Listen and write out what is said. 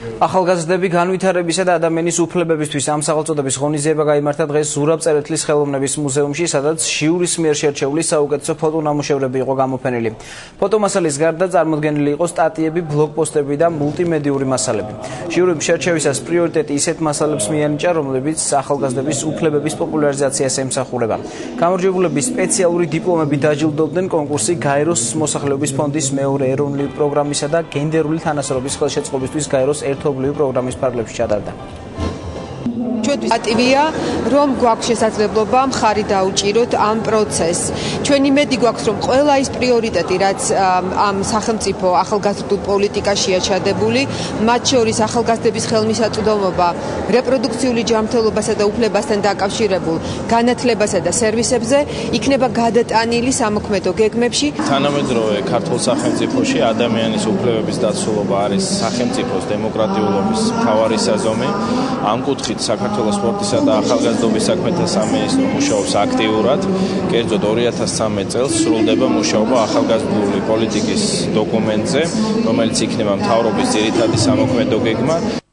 ახალგაზრდები განვითარებისა და ადამიანის უფლებებისთვის ამ სახელწოდების ღონისძიება გაიმართა დღეს ზურაბ წერეთლის ხელოვნების მუზეუმში, სადაც ჟიურის მიერ შერჩეული საუკეთესო ფოტონამუშევრები იყო გამოფენილი. ფოტომასალის გარდა წარმოდგენილი იყო სტატიები, ბლოგპოსტები და მულტიმედიური მასალები. ჟიურების შერჩევისას პრიორიტეტი ისეთ მასალებს მიენიჭა, რომლებიც ახალგაზრდების უფლებების პოპულარიზაციას ემსახურება. გამარჯვებულები სპეციალური დიპლომებით დაჯილდოვდნენ. კონკურსი გაეროს მოსახლეობის ფონდის მეორე ეროვნული პროგრამისა და გენდერული თანასწორობის ხელშეწყობისთვის გაეროს ერთობლივი პროგრამის ფარგლებში ჩატარდა. ჩვენთვის პატივია, რომ გვაქვს შესაძლებლობა მხარი დაუჭიროთ ამ პროცესს. ჩვენი იმედი გვაქვს, რომ ყველა ის პრიორიტეტი, რაც ამ სახელმწიფო ახალგაზრდულ პოლიტიკაშია ჩადებული, მათ შორის ახალგაზრდების ხელმისაწვდომობა რეპროდუქციული ჯანმრთელობასა და უფლებასთან დაკავშირებულ განათლებასა და სერვისებზე იქნება გადატანილი სამოქმედო გეგმებში. თანამედროვე ქართულ სახელმწიფოში ადამიანის უფლებების დაცულობა არის სახელმწიფოს დემოკრატიულობის მთავარი საზომი. ამ კუთხით საქართველოს სპორტისა და ახალგაზრდობის საქმეთა სამინისტრო მუშაობს აქტიურად. კერძოდ 2013 წელს სრულდება მუშაობა ახალგაზრდული პოლიტიკის დოკუმენტზე, რომელიც იქნება მთავრობის ძირითადი სამოქმედო გეგმა.